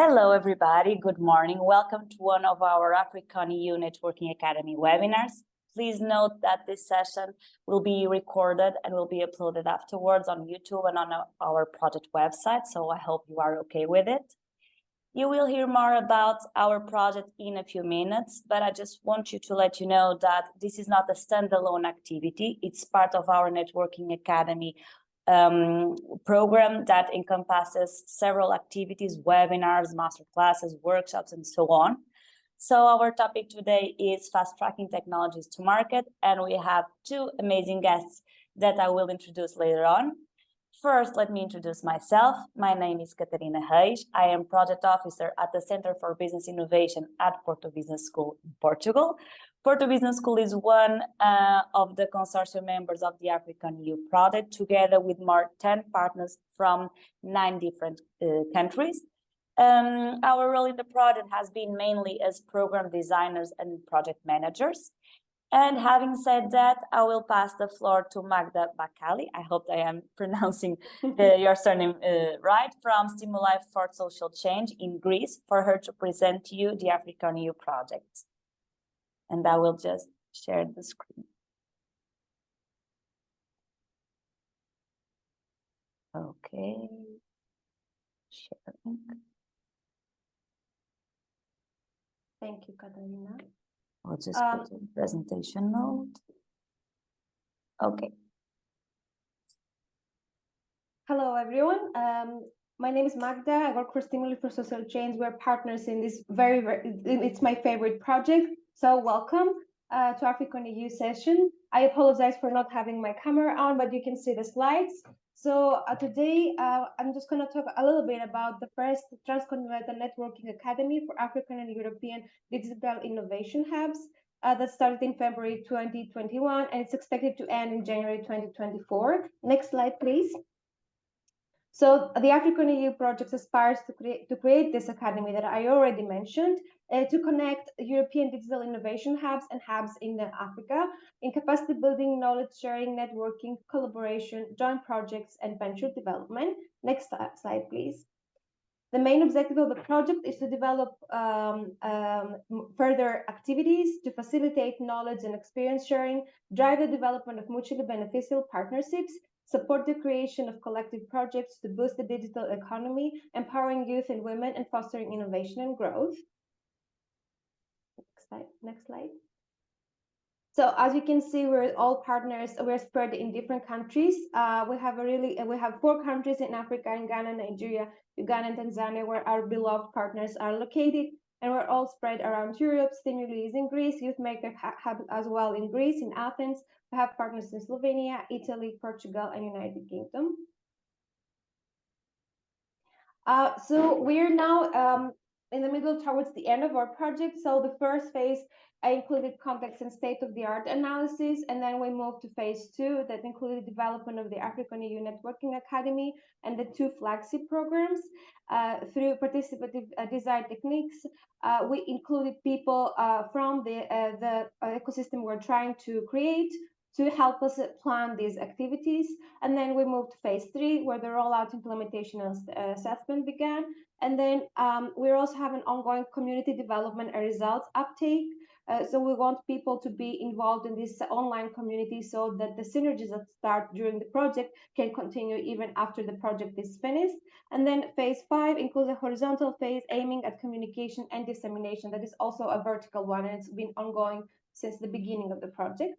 Hello, everybody. Good morning. Welcome to one of our AfriConEU Networking Academy webinars. Please note that this session will be recorded and will be uploaded afterwards on YouTube and on our project website, so I hope you are okay with it. You will hear more about our project in a few minutes, but I just want you to let you know that this is not a standalone activity. It's part of our Networking Academy program that encompasses several activities, webinars, masterclasses, workshops, and so on. So our topic today is fast-tracking technologies to market, and we have two amazing guests that I will introduce later on. First, let me introduce myself. My name is Catarina Reis. I am Project Officer at the Center for Business Innovation at Porto Business School in Portugal. Porto Business School is one of the consortium members of the AfriConEU project, together with more 10 partners from 9 different countries. Our role in the project has been mainly as program designers and project managers. And having said that, I will pass the floor to Magda Bakali. I hope I am pronouncing your surname right, from Stimuli for Social Change in Greece, for her to present to you the AfriConEU project. And I will just share the screen. Okay, sharing. Thank you, Katarina. I'll just put in presentation mode. Okay. Hello, everyone. My name is Magda. I work for Stimuli for Social Change. We're partners in this it's my favorite project. So welcome to AfriConEU session. I apologize for not having my camera on, but you can see the slides. So today, I'm just going to talk a little bit about the first trans-continental networking academy for African and European digital innovation hubs that started in February 2021, and it's expected to end in January 2024. Next slide, please. So the AfriConEU project aspires to create this academy that I already mentioned, to connect European digital innovation hubs and hubs in Africa in capacity building, knowledge sharing, networking, collaboration, joint projects, and venture development. Next slide, please. The main objective of the project is to develop further activities to facilitate knowledge and experience sharing, drive the development of mutually beneficial partnerships, support the creation of collective projects to boost the digital economy, empowering youth and women, and fostering innovation and growth. Next slide. So as you can see, we're all partners. We're spread in different countries. We have 4 countries in Africa: in Ghana, Nigeria, Uganda, and Tanzania, where our beloved partners are located. And we're all spread around Europe. Stimuli is in Greece, Youth Maker Hub as well in Greece, in Athens. We have partners in Slovenia, Italy, Portugal, and United Kingdom. So we're now in the middle towards the end of our project. So the first phase included context and state-of-the-art analysis, and then we moved to phase 2 that included development of the AfriConEU Networking Academy and the 2 flagship programs. Through participative design techniques, we included people from the ecosystem we're trying to create to help us plan these activities. And then we moved to phase 3, where the rollout, implementation, and assessment began. And then we also have an ongoing community development and results uptake. So we want people to be involved in this online community so that the synergies that start during the project can continue even after the project is finished. And then phase 5 includes a horizontal phase aiming at communication and dissemination. That is also a vertical one, and it's been ongoing since the beginning of the project.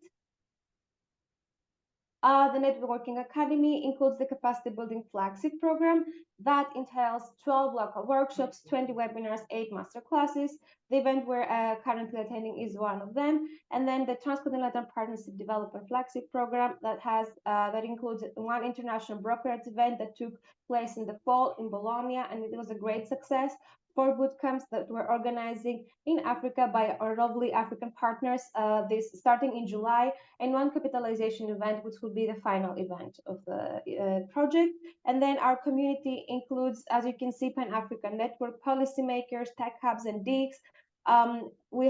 The Networking Academy includes the capacity building flagship program that entails 12 local workshops, 20 webinars, 8 masterclasses. The event we're currently attending is one of them. And then the Trans-Continental Partnership Developer flagship program that includes one international brokerage event that took place in the fall in Bologna, and it was a great success. 4 bootcamps that we're organizing in Africa by our lovely African partners, this starting in July, and 1 capitalization event, which will be the final event of the project. And then our community includes, as you can see, Pan-African Network, policymakers, tech hubs, and DIGs. We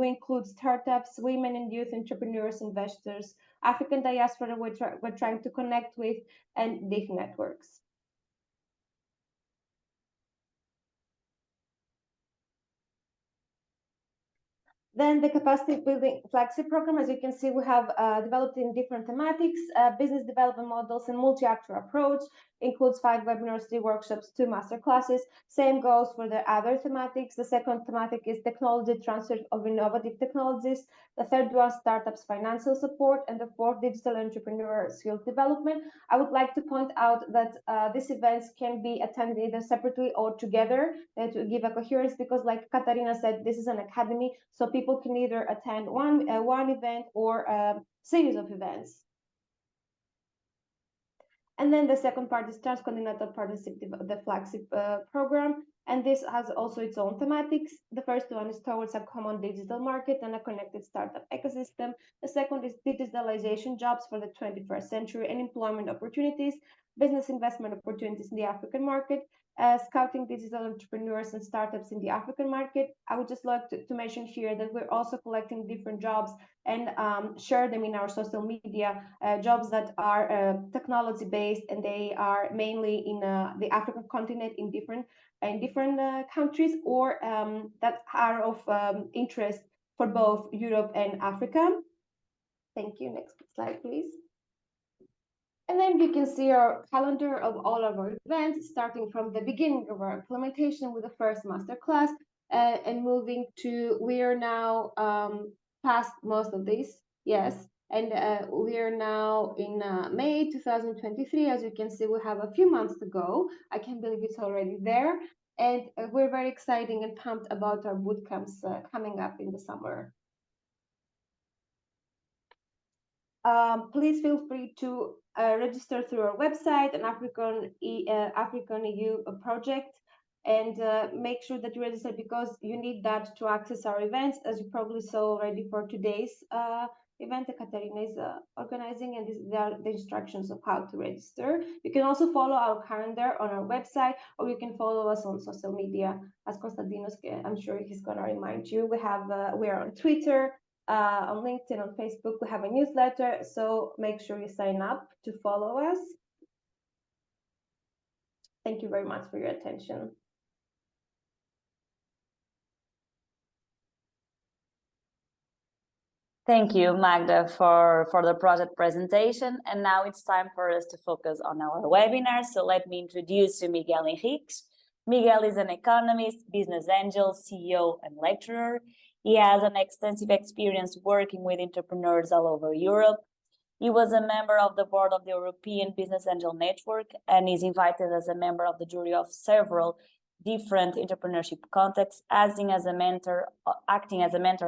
include startups, women and youth entrepreneurs, investors, African diaspora we're trying to connect with, and DIG networks. Then the capacity building flagship program, as you can see, we have developed in different thematics, business development models and multi-actor approach, includes 5 webinars, 3 workshops, 2 master classes. Same goes for the other thematics. The second thematic is technology transfer of innovative technologies. The third one, startups financial support, and the fourth, digital entrepreneur skills development. I would like to point out that these events can be attended either separately or together to give a coherence, because like Katarina said, this is an academy, so people can either attend one event or a series of events. And then the second part is trans-continental partnership, the flagship program. And this has also its own thematics. The first one is towards a common digital market and a connected startup ecosystem. The second is digitalization jobs for the 21st century and employment opportunities, business investment opportunities in the African market, scouting digital entrepreneurs and startups in the African market. I would just like to mention here that we're also collecting different jobs and share them in our social media, jobs that are technology based, and they are mainly in the African continent in different countries, or that are of interest for both Europe and Africa. Thank you. Next slide, please. And then you can see our calendar of all of our events, starting from the beginning of our implementation with the first masterclass, and moving to, we are now past most of these, yes, and we are now in May 2023. As you can see, we have a few months to go. I can't believe it's already there, and we're very excited and pumped about our bootcamps coming up in the summer. Please feel free to register through our website and AfriConEU project, and make sure that you register, because you need that to access our events, as you probably saw already for today's event that Katarina is organizing, and these are the instructions of how to register. You can also follow our calendar on our website, or you can follow us on social media, as Konstantinos, I'm sure he's going to remind you. We are on Twitter, on LinkedIn, on Facebook. We have a newsletter, so make sure you sign up to follow us. Thank you very much for your attention. Thank you, Magda, for the project presentation. And now it's time for us to focus on our webinar. So let me introduce you Miguel Henriques. Miguel is an economist, business angel, CEO, and lecturer. He has an extensive experience working with entrepreneurs all over Europe. He was a member of the board of the European Business Angel Network and is invited as a member of the jury of several different entrepreneurship contexts, acting as a mentor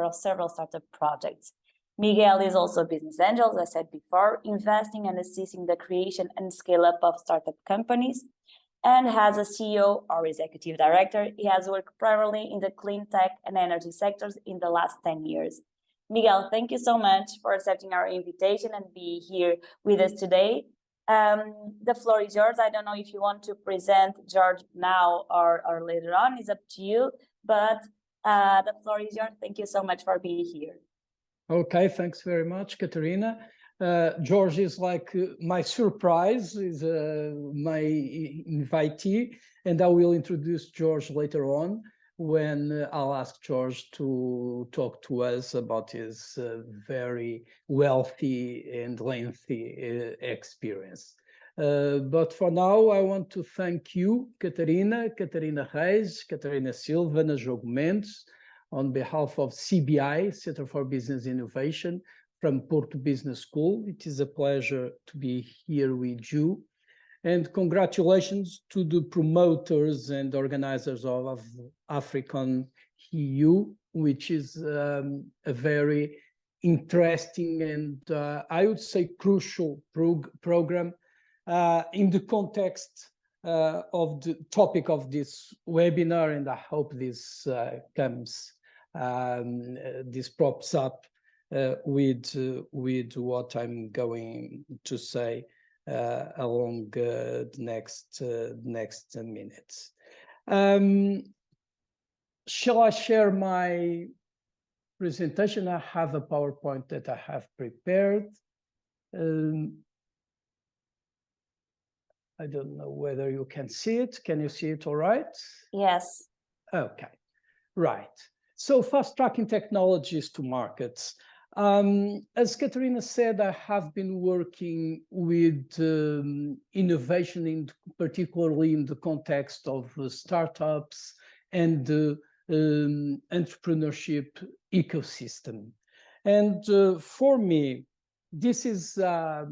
of several startup projects. Miguel is also a business angel, as I said before, investing and assisting the creation and scale-up of startup companies. And as a CEO or executive director, he has worked primarily in the clean tech and energy sectors in the last 10 years. Miguel, thank you so much for accepting our invitation and be here with us today. The floor is yours. I don't know if you want to present George now or later on, it's up to you, but the floor is yours. Thank you so much for being here. Okay, thanks very much, Katarina. George is like my surprise, is my invitee, and I will introduce George later on when I'll ask George to talk to us about his very wealthy and lengthy experience. But for now, I want to thank you, Katarina Reis, Katarina Silva, Ana Jogo Mendes, on behalf of CBI, Center for Business Innovation, from Porto Business School. It is a pleasure to be here with you. And congratulations to the promoters and organizers of AfriConEU, which is a very interesting and I would say crucial program in the context of the topic of this webinar, and I hope this this props up with what I'm going to say along the next minutes. Shall I share my presentation? I have a PowerPoint that I have prepared. I don't know whether you can see it. Can you see it all right? Yes. Okay, right. So fast-tracking technologies to markets. As Katerina said, I have been working with innovation, particularly in the context of startups and entrepreneurship ecosystem. And for me, this is a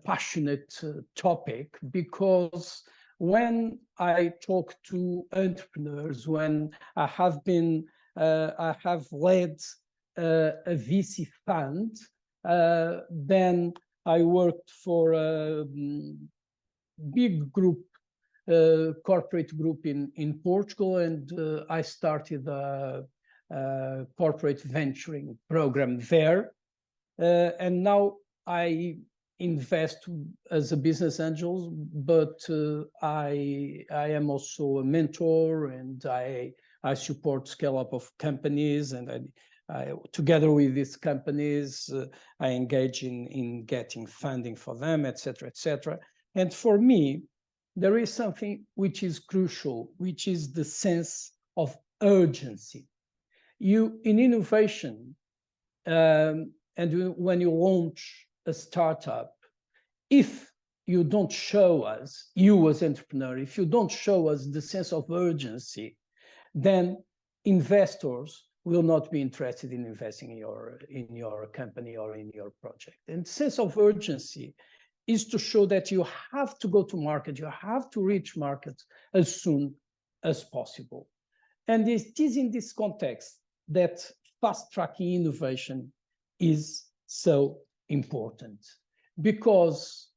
passionate topic, because when I talk to entrepreneurs, when I have led a VC fund, then I worked for a big group, corporate group in Portugal, and I started a corporate venturing program there. And now I invest as a business angel, but I am also a mentor, and I support scale up of companies, and I together with these companies, I engage in getting funding for them, etc., etc. And for me, there is something which is crucial, which is the sense of urgency. In innovation, and when you launch a startup, if you don't show us, you as entrepreneur, if you don't show us the sense of urgency, then investors will not be interested in investing in your company or in your project. And sense of urgency is to show that you have to go to market, you have to reach markets as soon as possible. And it is in this context that fast-tracking innovation is so important, because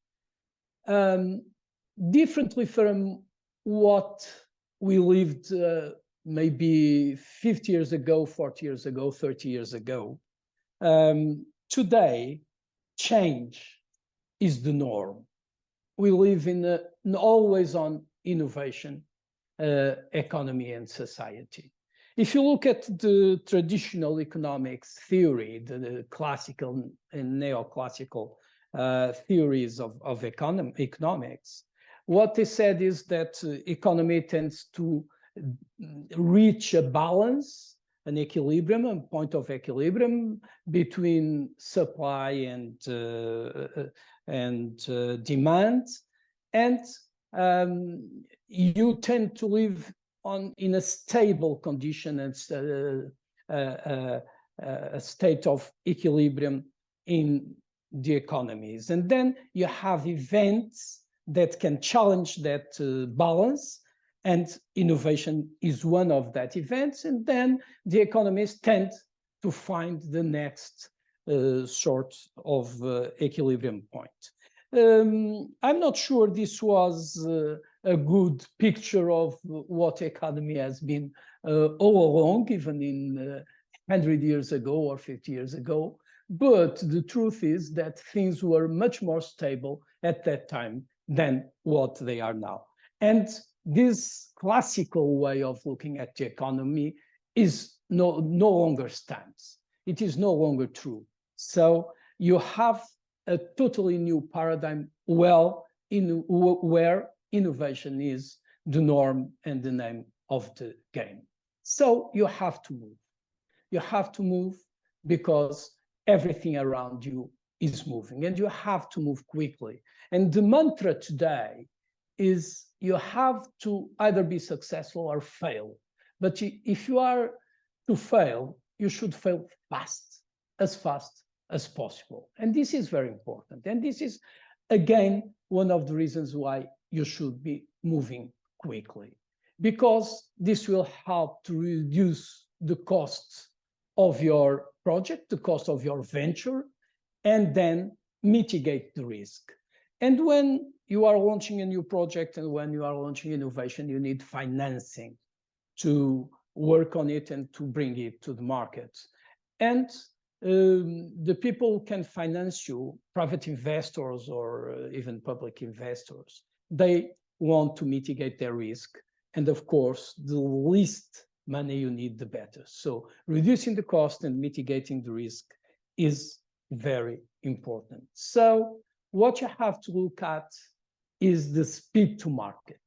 differently from what we lived maybe 50 years ago, 40 years ago, 30 years ago, today change is the norm. We live in an always-on innovation economy and society. If you look at the traditional economics theory, the classical and neoclassical theories of economics, what they said is that economy tends to reach a balance, an equilibrium, a point of equilibrium between supply and demand, and you tend to live in a stable condition and a state of equilibrium in the economies. And then you have events that can challenge that balance, and innovation is one of that events. And then the economies tend to find the next sort of equilibrium point. I'm not sure this was a good picture of what economy has been all along, even in 100 years ago or 50 years ago. But the truth is that things were much more stable at that time than what they are now. And this classical way of looking at the economy is no longer stands. It is no longer true. So you have a totally new paradigm where innovation is the norm and the name of the game. So you have to move. You have to move because everything around you is moving, and you have to move quickly. And the mantra today is you have to either be successful or fail. But if you are to fail, you should fail fast as possible. And this is very important. And this is, again, one of the reasons why you should be moving quickly, because this will help to reduce the costs of your project, the cost of your venture, and then mitigate the risk. And when you are launching a new project and when you are launching innovation, you need financing to work on it and to bring it to the market. And the people who can finance you, private investors or even public investors, they want to mitigate their risk. And of course, the least money you need, the better. So reducing the cost and mitigating the risk is very important. So what you have to look at is the speed to market.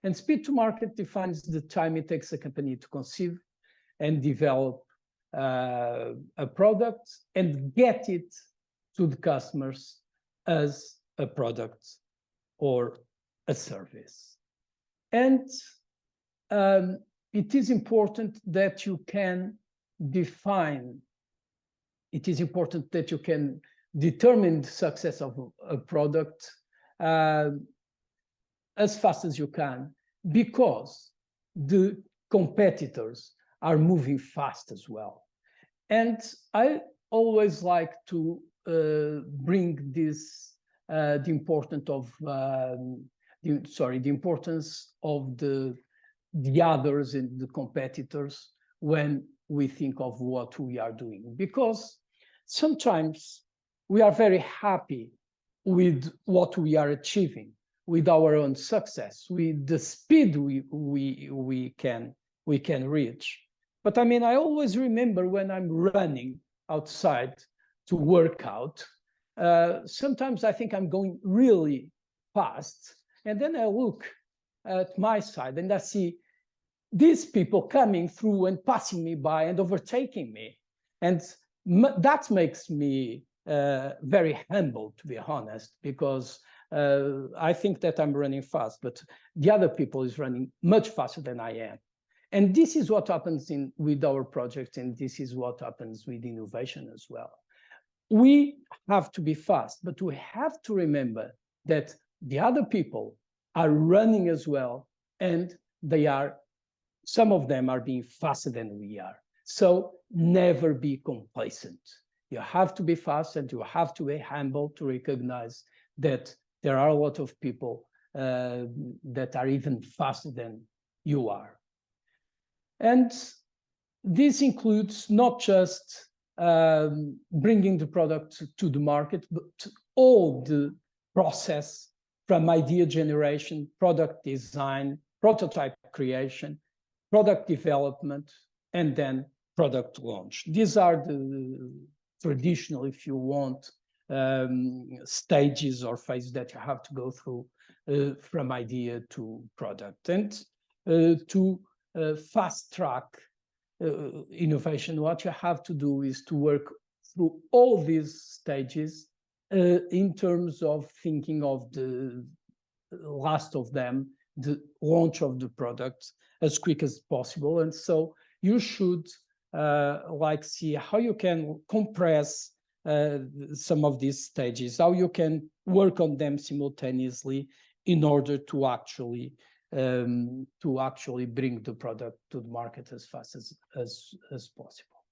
And speed to market defines the time it takes a company to conceive, and develop a product and get it to the customers as a product or a service. And it is important that you can define, it is important that you can determine the success of a product as fast as you can, because the competitors are moving fast as well. And I always like to bring this, the importance of the others and the competitors when we think of what we are doing, because sometimes we are very happy with what we are achieving, with our own success, with the speed we can reach. But I mean, I always remember when I'm running outside to work out, sometimes I think I'm going really fast, and then I look at my side and I see these people coming through and passing me by and overtaking me. And that makes me very humble, to be honest, because I think that I'm running fast, but the other people is running much faster than I am. And this is what happens with our project, and this is what happens with innovation as well. We have to be fast, but we have to remember that the other people are running as well, and some of them are being faster than we are. So never be complacent. You have to be fast, and you have to be humble to recognize that there are a lot of people that are even faster than you are. And this includes not just bringing the product to the market, but all the process from idea generation, product design, prototype creation, product development, and then product launch. These are the traditional, if you want, stages or phases that you have to go through from idea to product. And to fast track innovation, what you have to do is to work through all these stages in terms of thinking of the last of them, the launch of the product, as quick as possible. And so you should see how you can compress some of these stages, how you can work on them simultaneously in order to actually bring the product to the market as fast as possible.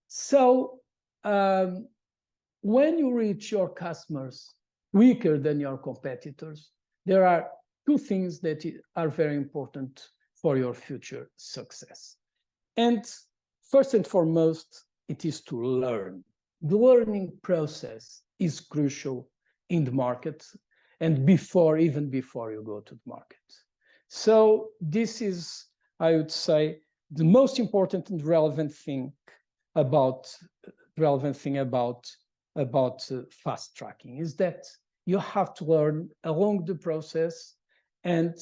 So when you reach your customers quicker than your competitors, there are two things that are very important for your future success. And first and foremost, it is to learn. The learning process is crucial in the market, and even before you go to the market. So this is, I would say, the most important and relevant thing about fast tracking is that you have to learn along the process and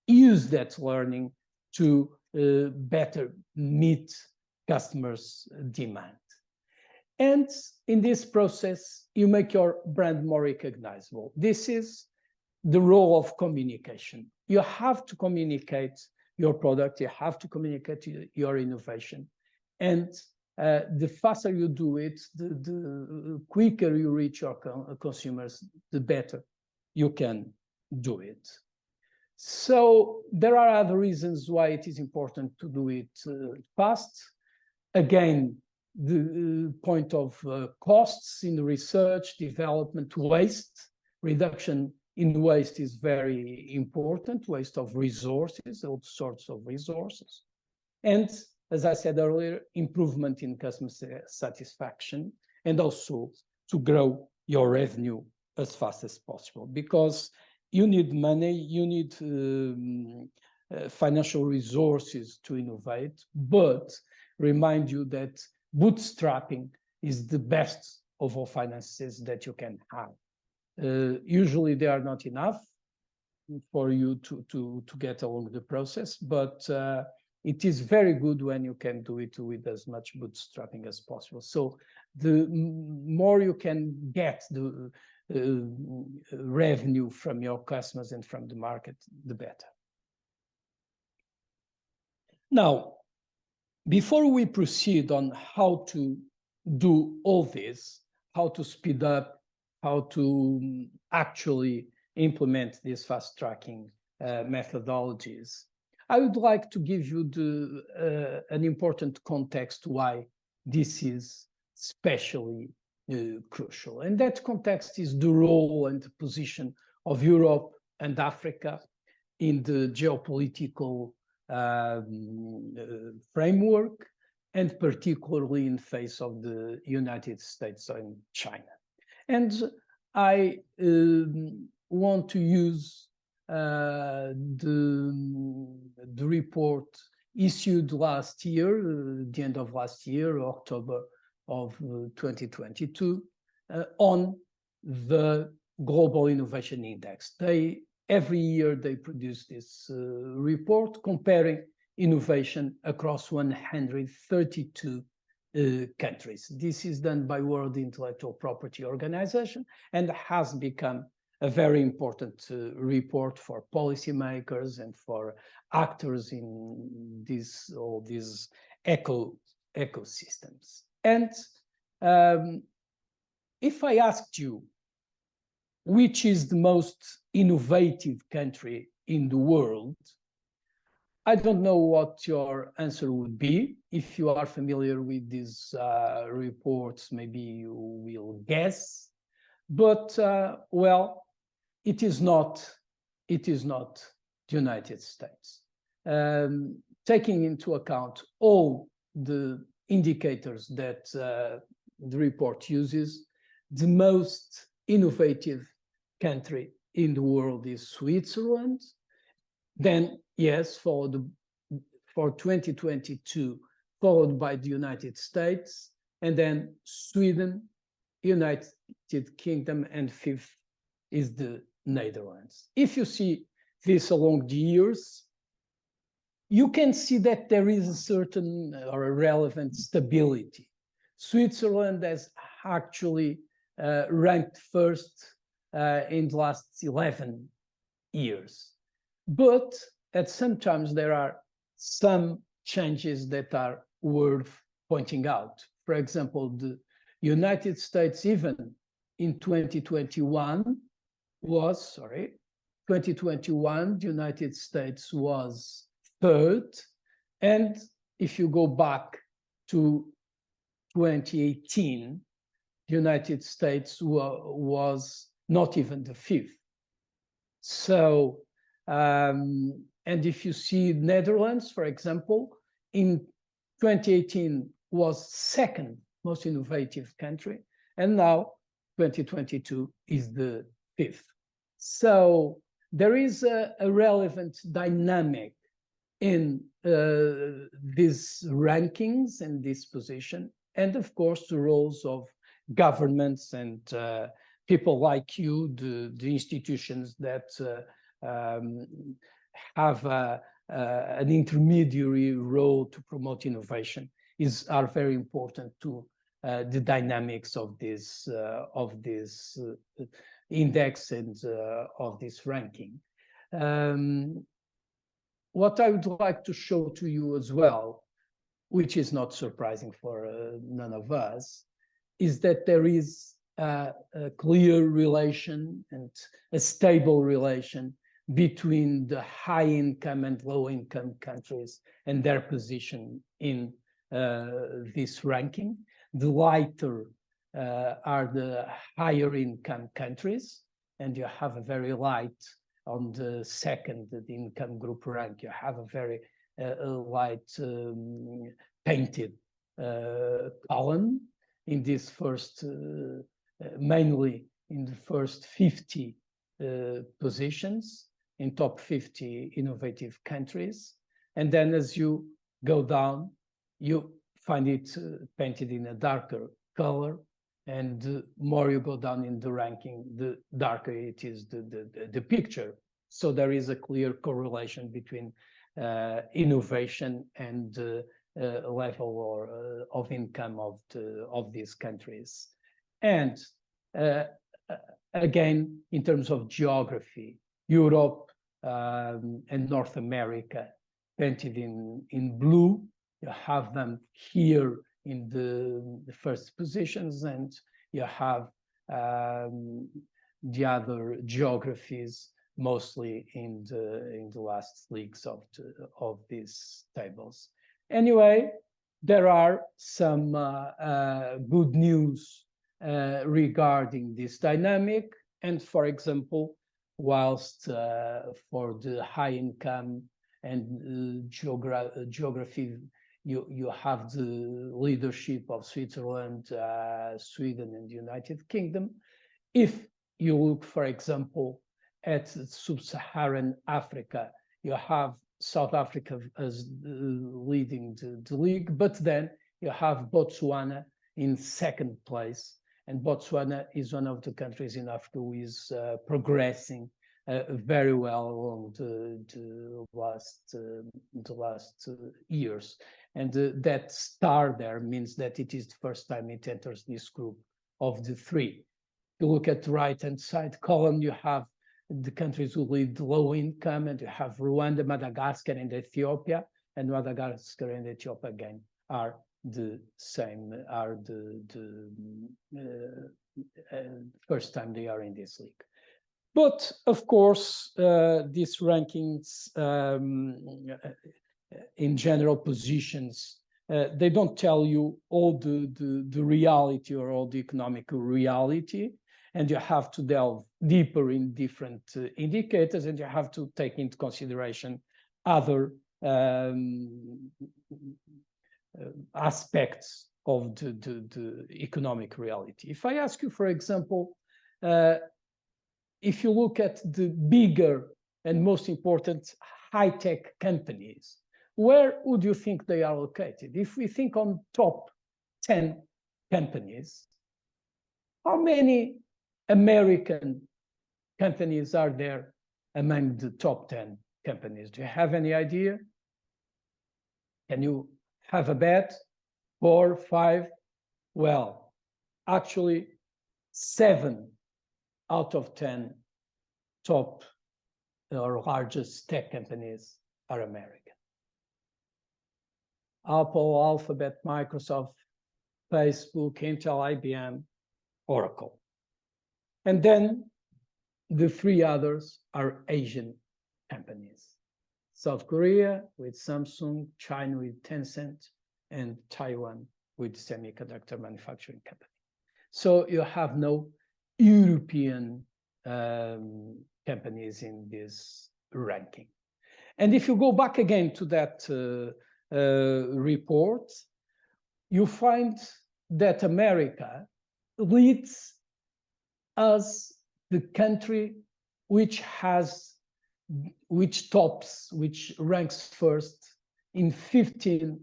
use that learning to better meet customers' demand. And in this process, you make your brand more recognizable. This is the role of communication. You have to communicate your product, you have to communicate your innovation. And the faster you do it, the quicker you reach your consumers, the better you can do it. So there are other reasons why it is important to do it fast. Again, the point of costs in research, development, waste, reduction in waste is very important, waste of resources, all sorts of resources. And as I said earlier, improvement in customer satisfaction, and also to grow your revenue as fast as possible, because you need money, you need financial resources to innovate, but remind you that bootstrapping is the best of all finances that you can have. Usually they are not enough for you to get along the process, but it is very good when you can do it with as much bootstrapping as possible. So the more you can get the revenue from your customers and from the market, the better. Now, before we proceed on how to do all this, how to speed up, how to actually implement these fast tracking methodologies, I would like to give you an important context why this is especially crucial. And that context is the role and the position of Europe and Africa in the geopolitical framework, and particularly in face of the United States and China. And I want to use the report issued last year, the end of last year, October of 2022, on the Global Innovation Index. Every year they produce this report comparing innovation across 132 countries. This is done by World Intellectual Property Organization and has become a very important report for policymakers and for actors in all these ecosystems. And if I asked you, which is the most innovative country in the world, I don't know what your answer would be. If you are familiar with these reports, maybe you will guess. But, well, it is not the United States. Taking into account all the indicators that the report uses, the most innovative country in the world is Switzerland. Then, yes, for 2022, followed by the United States, and then Sweden, United Kingdom, and fifth is the Netherlands. If you see this along the years, you can see that there is a certain or a relevant stability. Switzerland has actually ranked first in the last 11 years. But at some times there are some changes that are worth pointing out. For example, the United States, even in 2021, the United States was third. And if you go back to 2018, the United States was not even the fifth. So, and if you see Netherlands, for example, in 2018 was second most innovative country, and now 2022 is the fifth. So there is a relevant dynamic in these rankings and this position, and of course the roles of governments and people like you, the institutions that have an intermediary role to promote innovation are very important to the dynamics of this index and of this ranking. What I would like to show to you as well, which is not surprising for none of us, is that there is a clear relation and a stable relation between the high-income and low-income countries and their position in this ranking. The lighter are the higher-income countries, and you have a very light on the second, the income group rank. You have a very light painted column in this first, mainly in the first 50 positions in top 50 innovative countries. And then as you go down, you find it painted in a darker color. And the more you go down in the ranking, the darker it is the picture. So there is a clear correlation between innovation and level of income of these countries. And again, in terms of geography, Europe and North America painted in blue. You have them here in the first positions, and you have the other geographies mostly in the last leagues of these tables. Anyway, there are some good news regarding this dynamic. And for example, whilst for the high income and geography, you have the leadership of Switzerland, Sweden, and the United Kingdom. If you look, for example, at sub-Saharan Africa, you have South Africa as leading the league, but then you have Botswana in second place. And Botswana is one of the countries in Africa who is progressing very well along the last years. And that star there means that it is the first time it enters this group of the three. You look at the right-hand side column, you have the countries who lead low income, and you have Rwanda, Madagascar, and Ethiopia. And Madagascar and Ethiopia again are the same, are the first time they are in this league. But of course, these rankings in general positions, they don't tell you all the reality or all the economic reality. And you have to delve deeper in different indicators, and you have to take into consideration other aspects of the economic reality. If I ask you, for example, if you look at the bigger and most important high-tech companies, where would you think they are located? If we think on top 10 companies, how many American companies are there among the top 10 companies? Do you have any idea? Can you have a bet? 4, 5? Well, actually, 7 out of 10 top or largest tech companies are American. Apple, Alphabet, Microsoft, Facebook, Intel, IBM, Oracle. And then the 3 others are Asian companies. South Korea with Samsung, China with Tencent, and Taiwan with semiconductor manufacturing company. So you have no European companies in this ranking. And if you go back again to that report, you find that America leads as the country which ranks first in 15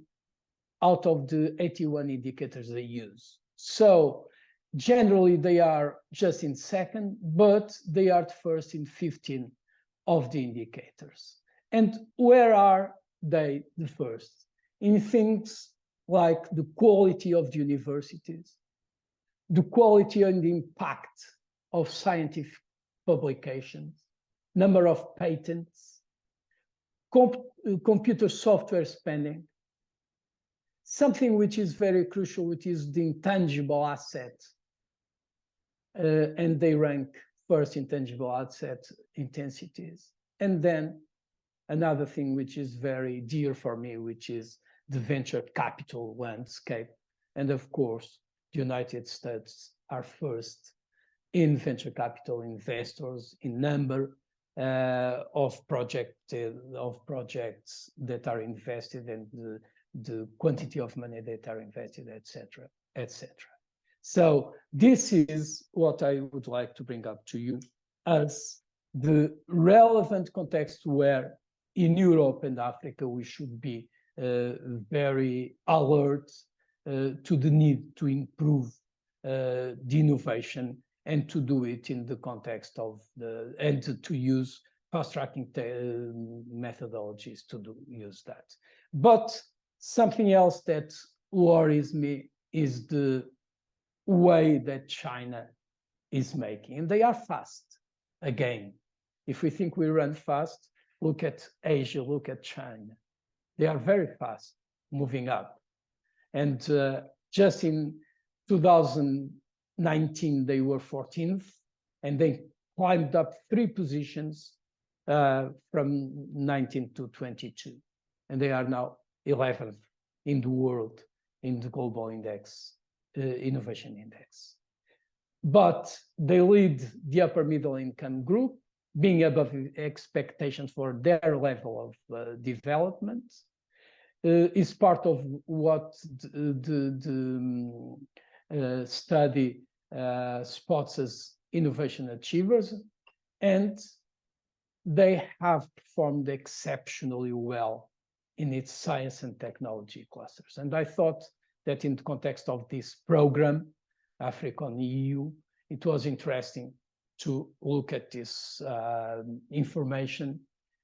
out of the 81 indicators they use. So generally they are just in second, but they are first in 15 of the indicators. And where are they the first? In things like the quality of the universities, the quality and the impact of scientific publications, number of patents, computer software spending, something which is very crucial, which is the intangible asset. And they rank first in tangible asset intensities. And then another thing which is very dear for me, which is the venture capital landscape. And of course, the United States are first in venture capital investors, in number of projects that are invested, and the quantity of money that are invested, etc., etc. So this is what I would like to bring up to you as the relevant context where in Europe and Africa we should be very alert to the need to improve the innovation and to do it in the context of and to use fast-tracking methodologies to use that. But something else that worries me is the way that China is making. And they are fast. Again, if we think we run fast, look at Asia, look at China. They are very fast moving up. And just in 2019, they were 14th, and they climbed up 3 positions from 19 to 22. And they are now 11th in the world in the global index, innovation index. But they lead the upper middle income group, being above expectations for their level of development. Is part of what the study spots as innovation achievers, and they have performed exceptionally well in its science and technology clusters. And I thought that in the context of this program, AfriConEU, it was interesting to look at this information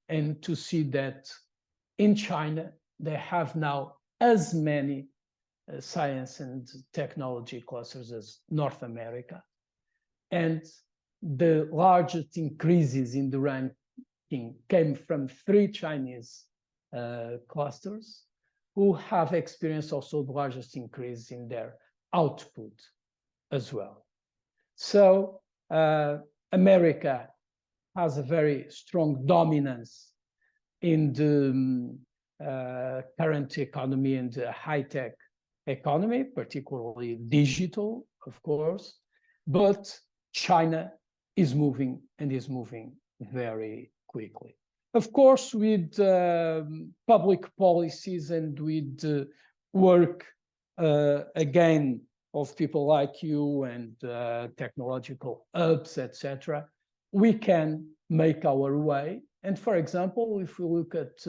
and to see that in China, they have now as many science and technology clusters as North America. And the largest increases in the ranking came from 3 Chinese clusters who have experienced also the largest increase in their output as well. So America has a very strong dominance in the current economy and the high-tech economy, particularly digital, of course, but China is moving and is moving very quickly. Of course, with public policies and with work, again, of people like you and technological hubs, etc., we can make our way. And for example, if we look at,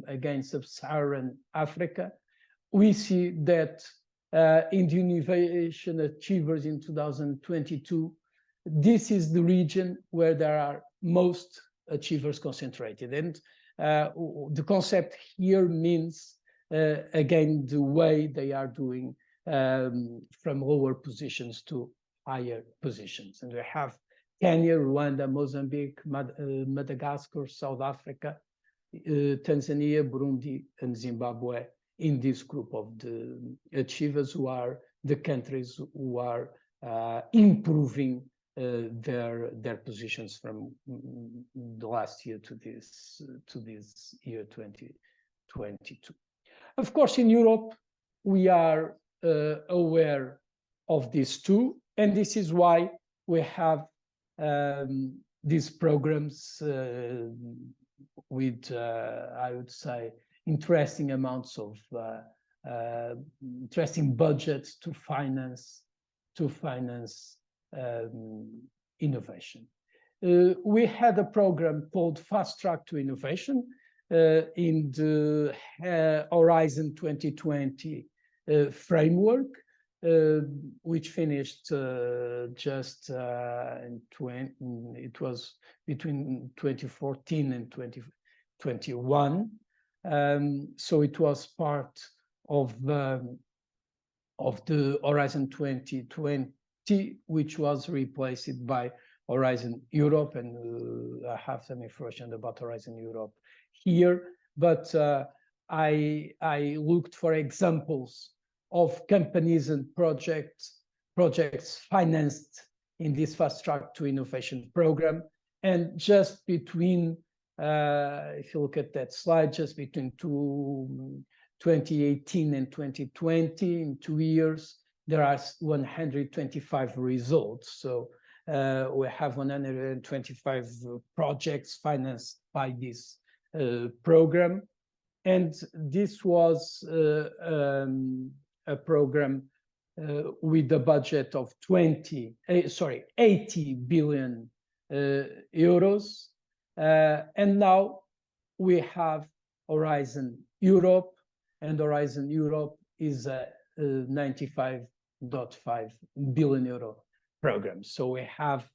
again, sub-Saharan Africa, we see that in the Innovation Achievers in 2022, this is the region where there are most achievers concentrated. And the concept here means, again, the way they are doing from lower positions to higher positions. And we have Kenya, Rwanda, Mozambique, Madagascar, South Africa, Tanzania, Burundi, and Zimbabwe in this group of the achievers, who are the countries who are improving their positions from the last year to this year 2022. Of course, in Europe, we are aware of these too, and this is why we have these programs with, I would say, interesting amounts of interesting budgets to finance innovation. We had a program called Fast Track to Innovation in the Horizon 2020 framework, which finished just it was between 2014 and 2021. So it was part of the Horizon 2020, which was replaced by Horizon Europe, and I have some information about Horizon Europe here. But I looked for examples of companies and projects financed in this Fast Track to Innovation program, and just between if you look at that slide, just between 2018 and 2020, in 2 years, there are 125 results. So we have 125 projects financed by this program. And this was a program with a budget of 80 billion euros. And now we have Horizon Europe, and Horizon Europe is a 95.5 billion euro program. So we have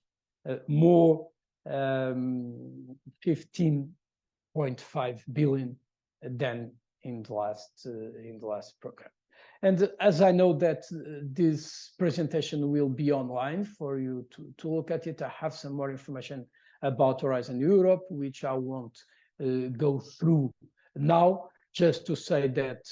more 15.5 billion than in the last program. And as I know that this presentation will be online for you to look at it, I have some more information about Horizon Europe, which I won't go through now, just to say that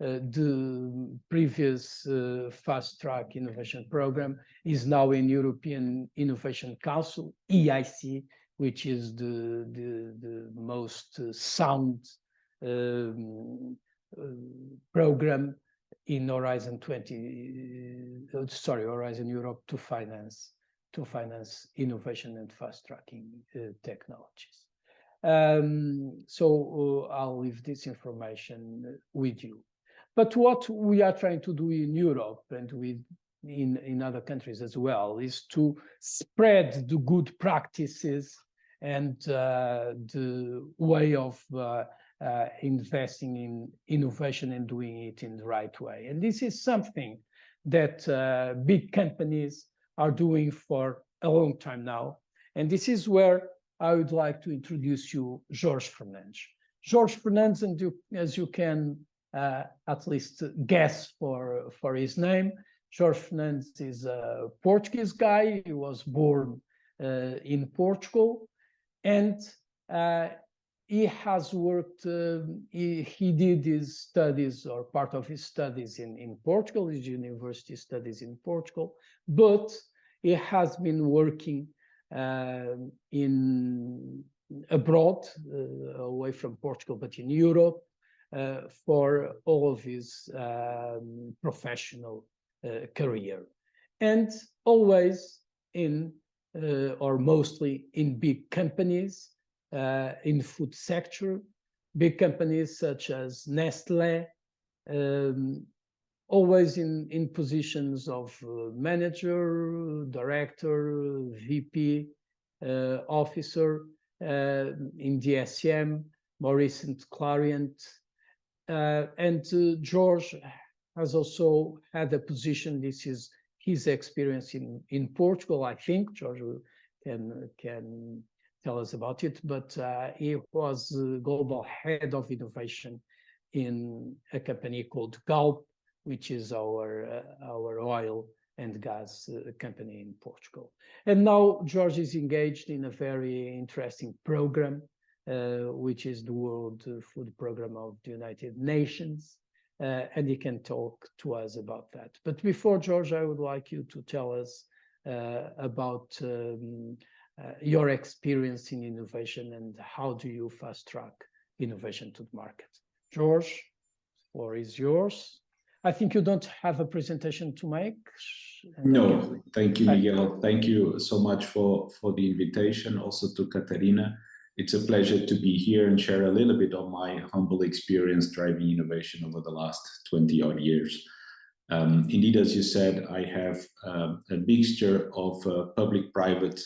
the previous Fast Track Innovation Program is now in European Innovation Council, EIC, which is the most sound program in Horizon Horizon Europe to finance innovation and fast tracking technologies. So I'll leave this information with you. But what we are trying to do in Europe and in other countries as well is to spread the good practices and the way of investing in innovation and doing it in the right way. And this is something that big companies are doing for a long time now. And this is where I would like to introduce you Jorge Fernandes. Jorge Fernandes, and as you can at least guess for his name, Jorge Fernandes is a Portuguese guy. He was born in Portugal, and he has worked, he did his studies, or part of his studies in Portugal, his university studies in Portugal, but he has been working in abroad, away from Portugal, but in Europe, for all of his professional career, and always in, or mostly in big companies, in food sector, big companies such as Nestlé, always in positions of manager, director, VP, officer, in DSM, more recent Clariant. And George has also had a position, this is his experience in Portugal, I think. George can tell us about it, but he was global head of innovation in a company called Galp, which is our oil and gas company in Portugal. And now George is engaged in a very interesting program, which is the World Food Program of the United Nations, and he can talk to us about that. But before, George, I would like you to tell us about your experience in innovation and how do you fast track innovation to the market. George, the floor is yours. I think you don't have a presentation to make. No, thank you, Miguel. Thank you so much for the invitation. Also to Catarina, it's a pleasure to be here and share a little bit of my humble experience driving innovation over the last 20 odd years. Indeed, as you said, I have a mixture of public-private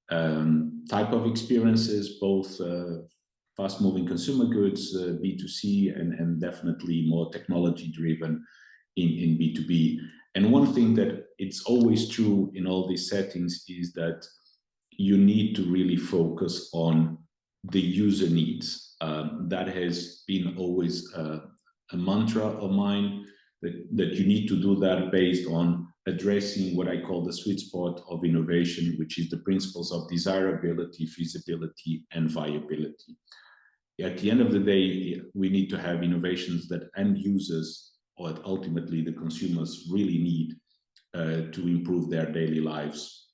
type of experiences, both fast-moving consumer goods, B2C, and definitely more technology-driven in B2B. And one thing that it's always true in all these settings is that you need to really focus on the user needs. That has been always a mantra of mine, that you need to do that based on addressing what I call the sweet spot of innovation, which is the principles of desirability, feasibility, and viability. At the end of the day, we need to have innovations that end users, or ultimately the consumers, really need to improve their daily lives.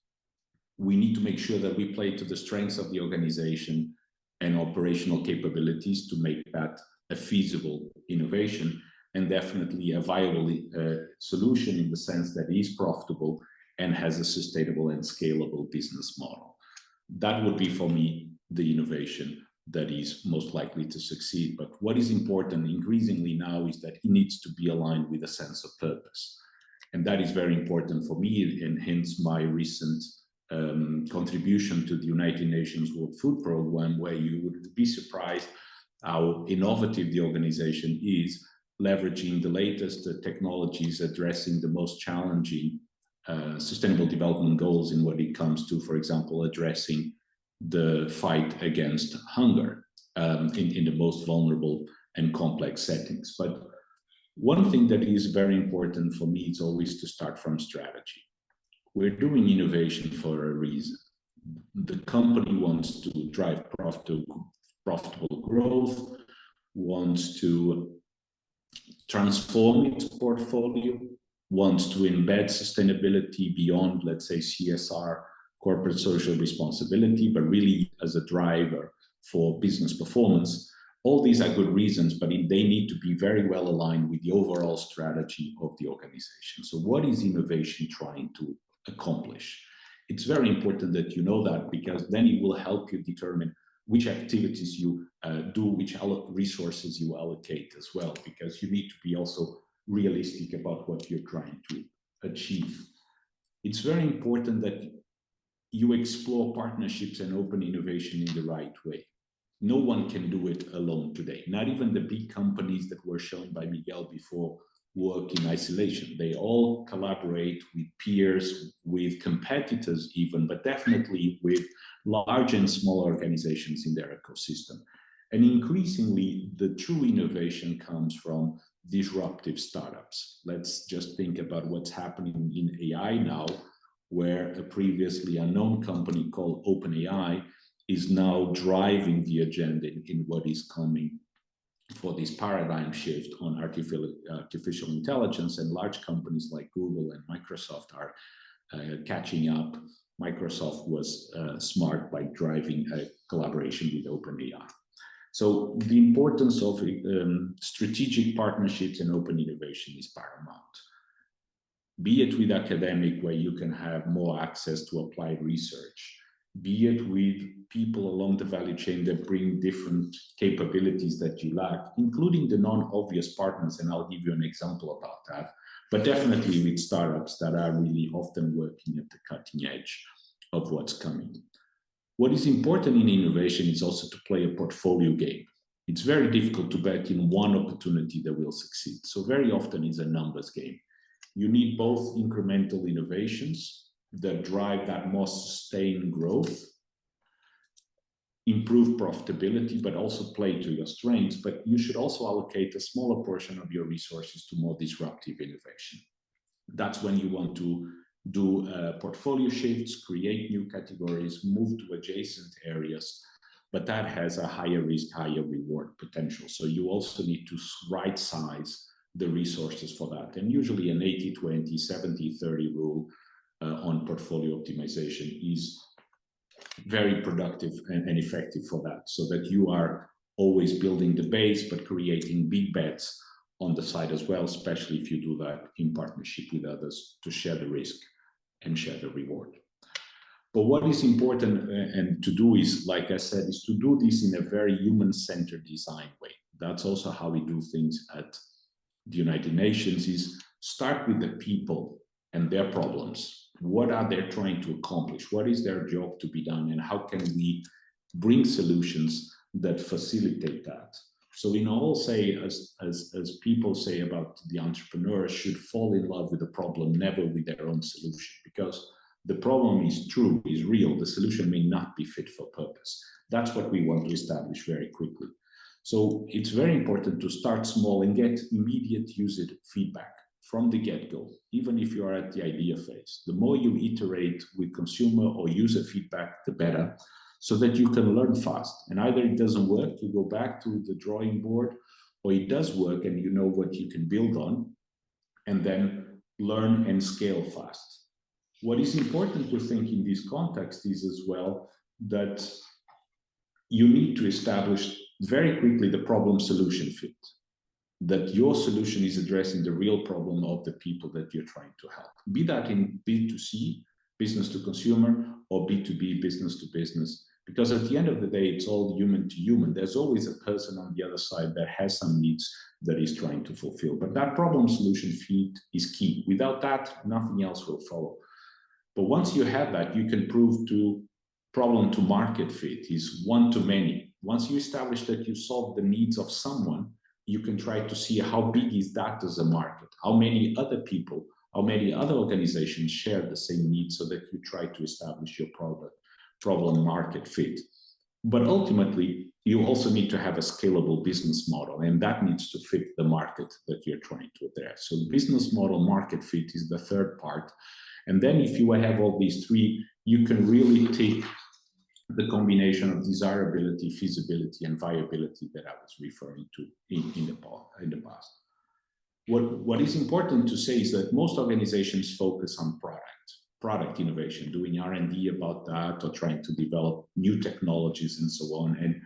We need to make sure that we play to the strengths of the organization and operational capabilities to make that a feasible innovation, and definitely a viable solution in the sense that it is profitable and has a sustainable and scalable business model. That would be, for me, the innovation that is most likely to succeed. But what is important increasingly now is that it needs to be aligned with a sense of purpose. And that is very important for me, and hence my recent contribution to the United Nations World Food Program, where you would be surprised how innovative the organization is, leveraging the latest technologies, addressing the most challenging sustainable development goals in what it comes to, for example, addressing the fight against hunger in the most vulnerable and complex settings. But one thing that is very important for me is always to start from strategy. We're doing innovation for a reason. The company wants to drive profitable growth, wants to transform its portfolio, wants to embed sustainability beyond, let's say, CSR, corporate social responsibility, but really as a driver for business performance. All these are good reasons, but they need to be very well aligned with the overall strategy of the organization. So what is innovation trying to accomplish? It's very important that you know that, because then it will help you determine which activities you do, which resources you allocate as well, because you need to be also realistic about what you're trying to achieve. It's very important that you explore partnerships and open innovation in the right way. No one can do it alone today. Not even the big companies that were shown by Miguel before work in isolation. They all collaborate with peers, with competitors even, but definitely with large and small organizations in their ecosystem. And increasingly, the true innovation comes from disruptive startups. Let's just think about what's happening in AI now, where a previously unknown company called OpenAI is now driving the agenda in what is coming for this paradigm shift on artificial intelligence, and large companies like Google and Microsoft are catching up. Microsoft was smart by driving a collaboration with OpenAI. So the importance of strategic partnerships and open innovation is paramount. Be it with academic, where you can have more access to applied research, be it with people along the value chain that bring different capabilities that you lack, including the non-obvious partners, and I'll give you an example about that, but definitely with startups that are really often working at the cutting edge of what's coming. What is important in innovation is also to play a portfolio game. It's very difficult to bet in one opportunity that will succeed. So very often it's a numbers game. You need both incremental innovations that drive that more sustained growth, improve profitability, but also play to your strengths. But you should also allocate a smaller portion of your resources to more disruptive innovation. That's when you want to do portfolio shifts, create new categories, move to adjacent areas, but that has a higher risk, higher reward potential. So you also need to right size the resources for that. And usually an 80-20, 70-30 rule on portfolio optimization is very productive and effective for that, so that you are always building the base, but creating big bets on the side as well, especially if you do that in partnership with others to share the risk and share the reward. But what is important and to do is, like I said, is to do this in a very human-centered design way. That's also how we do things at the United Nations, is start with the people and their problems. What are they trying to accomplish? What is their job to be done? And how can we bring solutions that facilitate that? So we all say, as people say about the entrepreneurs, should fall in love with the problem, never with their own solution, because the problem is true, is real. The solution may not be fit for purpose. That's what we want to establish very quickly. So it's very important to start small and get immediate user feedback from the get-go, even if you are at the idea phase. The more you iterate with consumer or user feedback, the better, so that you can learn fast. And either it doesn't work, you go back to the drawing board, or it does work and you know what you can build on, and then learn and scale fast. What is important to think in this context is as well that you need to establish very quickly the problem-solution fit, that your solution is addressing the real problem of the people that you're trying to help. Be that in B2C, business to consumer, or B2B, business to business, because at the end of the day, it's all human to human. There's always a person on the other side that has some needs that is trying to fulfill. But that problem-solution fit is key. Without that, nothing else will follow. But once you have that, you can prove to problem to market fit is one to many. Once you establish that you solve the needs of someone, you can try to see how big is that as a market, how many other people how many other organizations share the same needs, so that you try to establish your problem market fit. But ultimately, you also need to have a scalable business model, and that needs to fit the market that you're trying to address. So business model market fit is the third part. And then if you have all these three, you can really take the combination of desirability, feasibility, and viability that I was referring to in the past. What is important to say is that most organizations focus on product innovation, doing R&D about that, or trying to develop new technologies and so on. And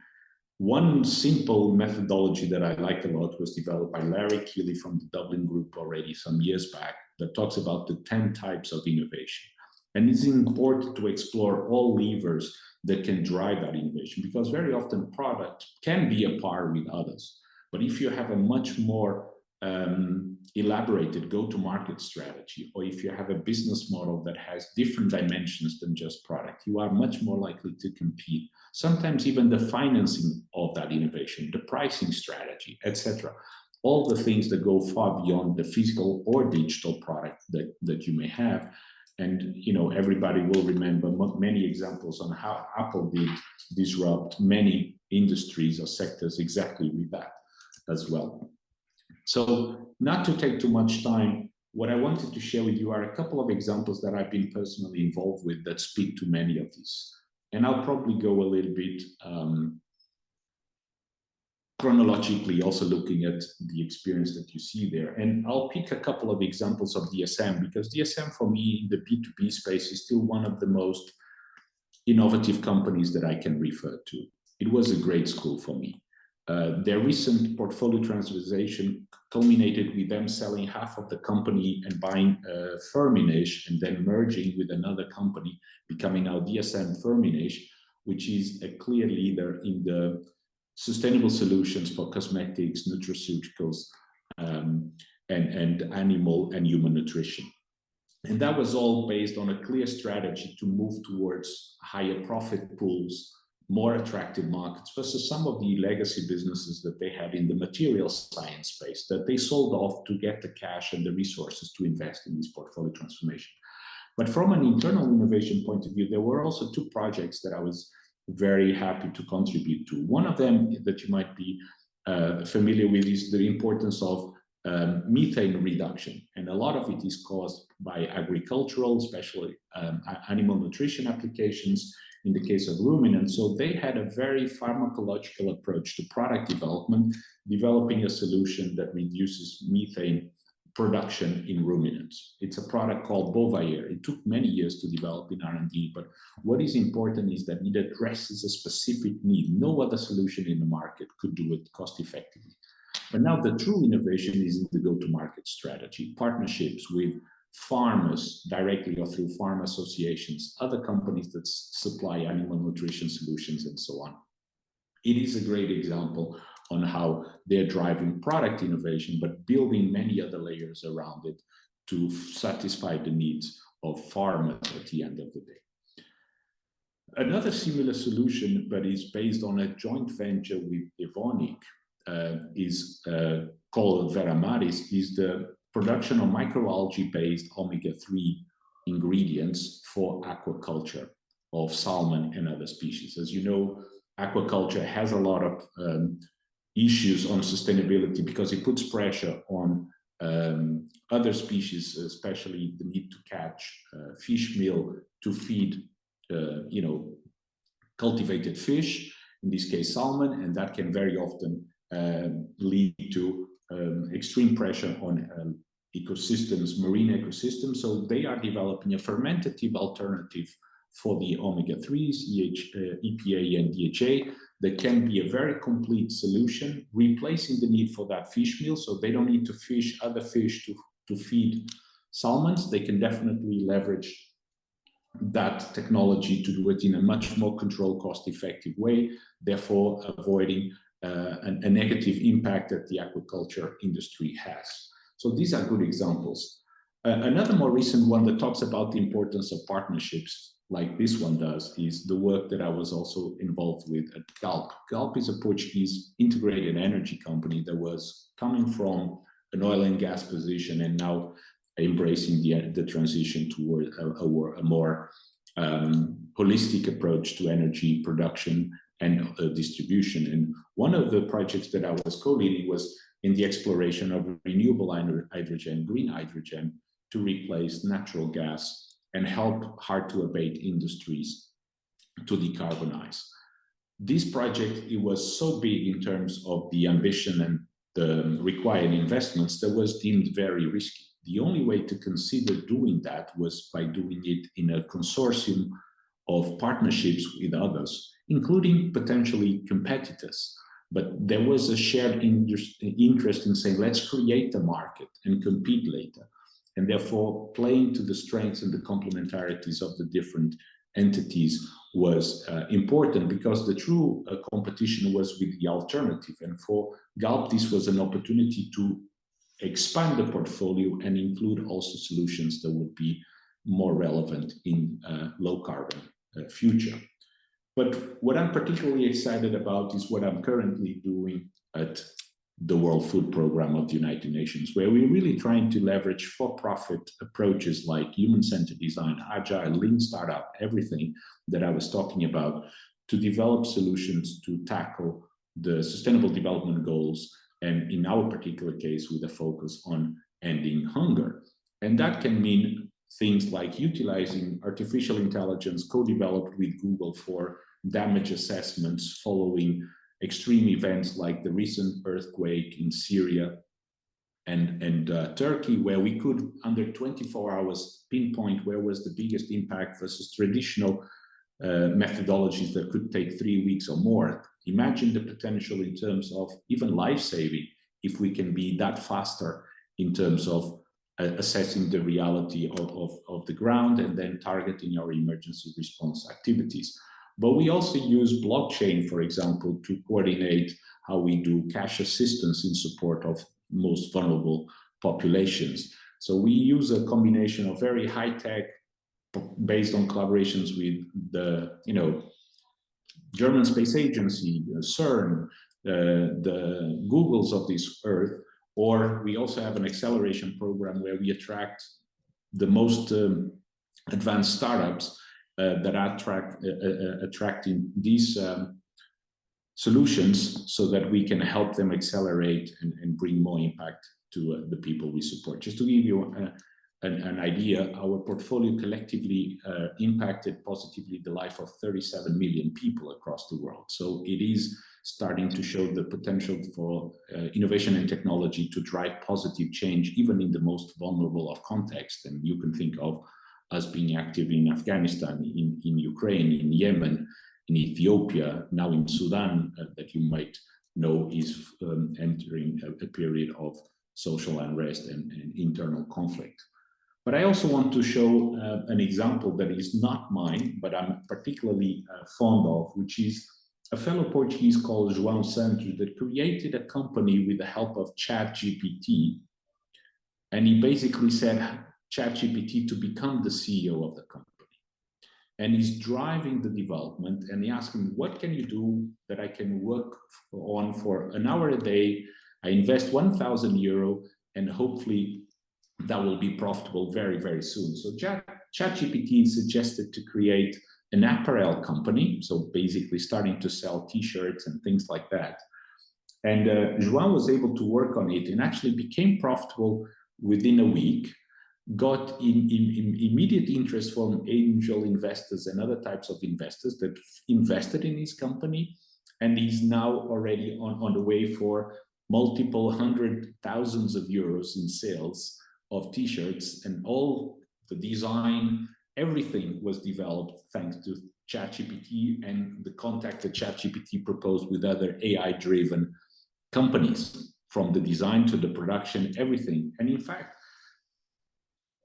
one simple methodology that I liked a lot was developed by Larry Keeley from the Dublin Group already some years back, that talks about the 10 types of innovation. And it's important to explore all levers that can drive that innovation, because very often product can be a par with others. But if you have a much more elaborated go-to-market strategy, or if you have a business model that has different dimensions than just product, you are much more likely to compete. Sometimes even the financing of that innovation, the pricing strategy, etc. All the things that go far beyond the physical or digital product that you may have. And everybody will remember many examples on how Apple did disrupt many industries or sectors exactly with that as well. So not to take too much time, what I wanted to share with you are a couple of examples that I've been personally involved with that speak to many of these. And I'll probably go a little bit chronologically, also looking at the experience that you see there. And I'll pick a couple of examples of DSM, because DSM for me in the B2B space is still one of the most innovative companies that I can refer to. It was a great school for me. Their recent portfolio transformation culminated with them selling half of the company and buying Firmenich, and then merging with another company, becoming now DSM Firmenich, which is a clear leader in the sustainable solutions for cosmetics, nutraceuticals, and animal and human nutrition. And that was all based on a clear strategy to move towards higher profit pools, more attractive markets, versus some of the legacy businesses that they had in the material science space that they sold off to get the cash and the resources to invest in this portfolio transformation. But from an internal innovation point of view, there were also two projects that I was very happy to contribute to. One of them that you might be familiar with is the importance of methane reduction. And a lot of it is caused by agricultural, especially animal nutrition applications, in the case of ruminants. So they had a very pharmacological approach to product development, developing a solution that reduces methane production in ruminants. It's a product called Bovaer. It took many years to develop in R&D, but what is important is that it addresses a specific need. No other solution in the market could do it cost effectively. But now the true innovation is in the go-to-market strategy, partnerships with farmers directly or through farm associations, other companies that supply animal nutrition solutions, and so on. It is a great example on how they're driving product innovation, but building many other layers around it to satisfy the needs of farmers at the end of the day. Another similar solution, but is based on a joint venture with Evonik, is called Veramaris, is the production of microalgae-based omega-3 ingredients for aquaculture of salmon and other species. As you know, aquaculture has a lot of issues on sustainability because it puts pressure on other species, especially the need to catch fish meal to feed, cultivated fish, in this case salmon, and that can very often lead to extreme pressure on ecosystems, marine ecosystems. So they are developing a fermentative alternative for the omega-3s, EPA and DHA, that can be a very complete solution, replacing the need for that fish meal. So they don't need to fish other fish to feed salmons. They can definitely leverage that technology to do it in a much more controlled, cost-effective way, therefore avoiding a negative impact that the aquaculture industry has. So these are good examples. Another more recent one that talks about the importance of partnerships, like this one does, is the work that I was also involved with at Galp. Galp is a Portuguese integrated energy company that was coming from an oil and gas position and now embracing the transition toward a more holistic approach to energy production and distribution. And one of the projects that I was co-leading was in the exploration of renewable hydrogen, green hydrogen, to replace natural gas and help hard-to-abate industries to decarbonize. This project, it was so big in terms of the ambition and the required investments that was deemed very risky. The only way to consider doing that was by doing it in a consortium of partnerships with others, including potentially competitors. But there was a shared interest in saying, let's create the market and compete later. And therefore, playing to the strengths and the complementarities of the different entities was important, because the true competition was with the alternative. And for Galp, this was an opportunity to expand the portfolio and include also solutions that would be more relevant in low carbon future. But what I'm particularly excited about is what I'm currently doing at the World Food Programme of the United Nations, where we're really trying to leverage for-profit approaches like human-centered design, agile, lean startup, everything that I was talking about, to develop solutions to tackle the Sustainable Development Goals, and in our particular case, with a focus on ending hunger. And that can mean things like utilizing artificial intelligence co-developed with Google for damage assessments following extreme events like the recent earthquake in Syria and Turkey, where we could, under 24 hours, pinpoint where was the biggest impact versus traditional methodologies that could take 3 weeks or more. Imagine the potential in terms of even life-saving if we can be that faster in terms of assessing the reality of the ground and then targeting our emergency response activities. But we also use blockchain, for example, to coordinate how we do cash assistance in support of most vulnerable populations. So we use a combination of very high-tech, based on collaborations with the German Space Agency, CERN, the Googles of this earth, or we also have an acceleration program where we attract the most advanced startups that are attracting these solutions so that we can help them accelerate and bring more impact to the people we support. Just to give you an idea, our portfolio collectively impacted positively the life of 37 million people across the world. So it is starting to show the potential for innovation and technology to drive positive change, even in the most vulnerable of contexts. And you can think of us being active in Afghanistan, in Ukraine, in Yemen, in Ethiopia, now in Sudan, that you might know is entering a period of social unrest and internal conflict. But I also want to show an example that is not mine, but I'm particularly fond of, which is a fellow Portuguese called João Santos that created a company with the help of ChatGPT. And he basically said ChatGPT to become the CEO of the company. And he's driving the development, and he asked him, what can you do that I can work on for an hour a day? I invest 1,000 euro, and hopefully that will be profitable very, very soon. So ChatGPT suggested to create an apparel company, so basically starting to sell t-shirts and things like that. And João was able to work on it and actually became profitable within a week, got immediate interest from angel investors and other types of investors that invested in his company, and he's now already on the way for multiple hundred thousands of euros in sales of t-shirts, and all the design, everything was developed thanks to ChatGPT and the contact that ChatGPT proposed with other AI-driven companies, from the design to the production, everything. And in fact,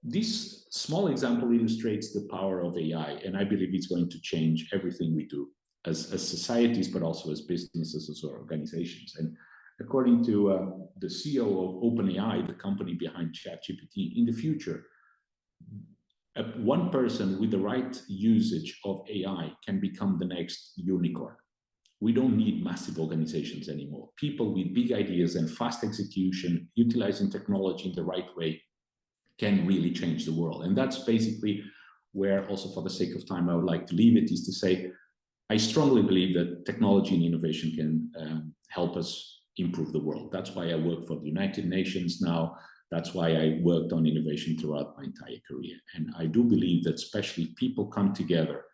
this small example illustrates the power of AI, and I believe it's going to change everything we do as societies, but also as businesses, as organizations. And according to the CEO of OpenAI, the company behind ChatGPT, in the future, one person with the right usage of AI can become the next unicorn. We don't need massive organizations anymore. People with big ideas and fast execution, utilizing technology in the right way, can really change the world. And that's basically where, also for the sake of time, I would like to leave it, is to say, I strongly believe that technology and innovation can help us improve the world. That's why I work for the United Nations now. That's why I worked on innovation throughout my entire career. And I do believe that especially people come together,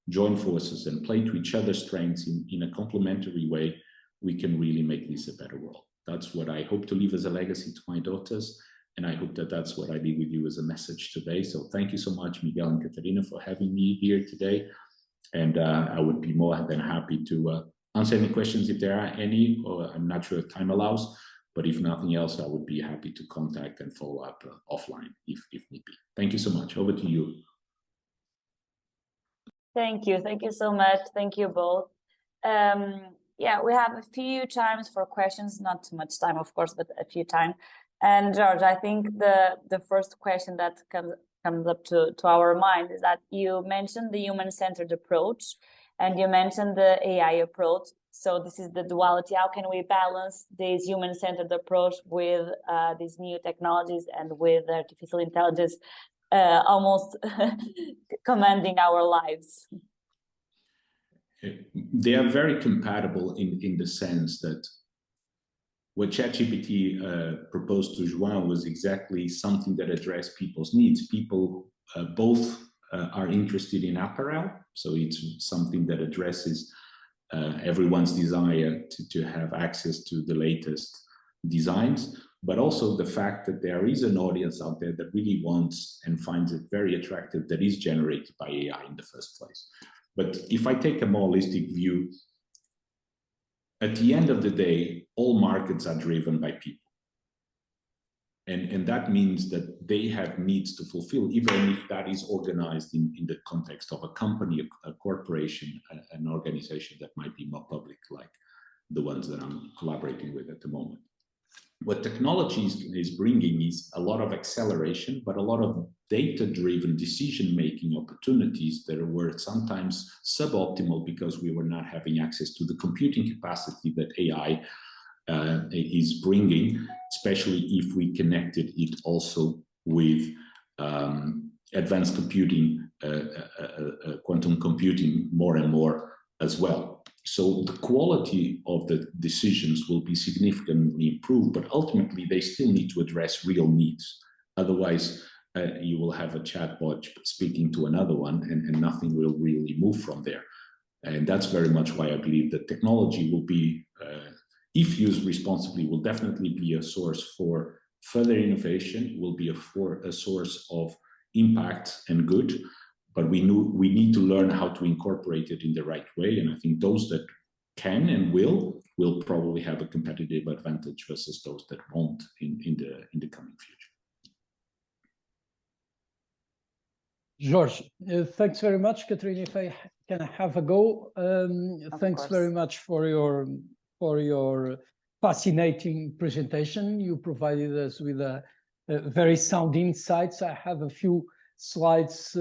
join forces, and play to each other's strengths in a complementary way, we can really make this a better world. That's what I hope to leave as a legacy to my daughters. And I hope that that's what I leave with you as a message today. So thank you so much, Miguel and Catarina, for having me here today. And I would be more than happy to answer any questions if there are any, or I'm not sure if time allows, but if nothing else, I would be happy to contact and follow up offline if need be. Thank you so much. Over to you. Thank you so much. Thank you both. Yeah, we have a few times for questions, not too much time, of course, but a few time. And George, I think the first question that comes up to our mind is that you mentioned the human-centered approach, and you mentioned the AI approach. So this is the duality. How can we balance this human-centered approach with these new technologies and with artificial intelligence almost commanding our lives? They are very compatible in the sense that what ChatGPT proposed to João was exactly something that addressed people's needs. People both are interested in apparel, so it's something that addresses everyone's desire to have access to the latest designs, but also the fact that there is an audience out there that really wants and finds it very attractive that is generated by AI in the first place. But if I take a more holistic view, at the end of the day, all markets are driven by people. And that means that they have needs to fulfill, even if that is organized in the context of a company, a corporation, an organization that might be more public, like the ones that I'm collaborating with at the moment. What technology is bringing is a lot of acceleration, but a lot of data-driven decision-making opportunities that were sometimes suboptimal because we were not having access to the computing capacity that AI is bringing, especially if we connected it also with advanced computing, quantum computing more and more as well. So the quality of the decisions will be significantly improved, but ultimately they still need to address real needs. Otherwise, you will have a chatbot speaking to another one and nothing will really move from there. And that's very much why I believe that technology will be, if used responsibly, will definitely be a source for further innovation, will be a source of impact and good. But we need to learn how to incorporate it in the right way. And I think those that can and will probably have a competitive advantage versus those that won't in the coming future. George, thanks very much. Katrina, if I can have a go. Thanks very much for your fascinating presentation. You provided us with a very sound insights. I have a few slides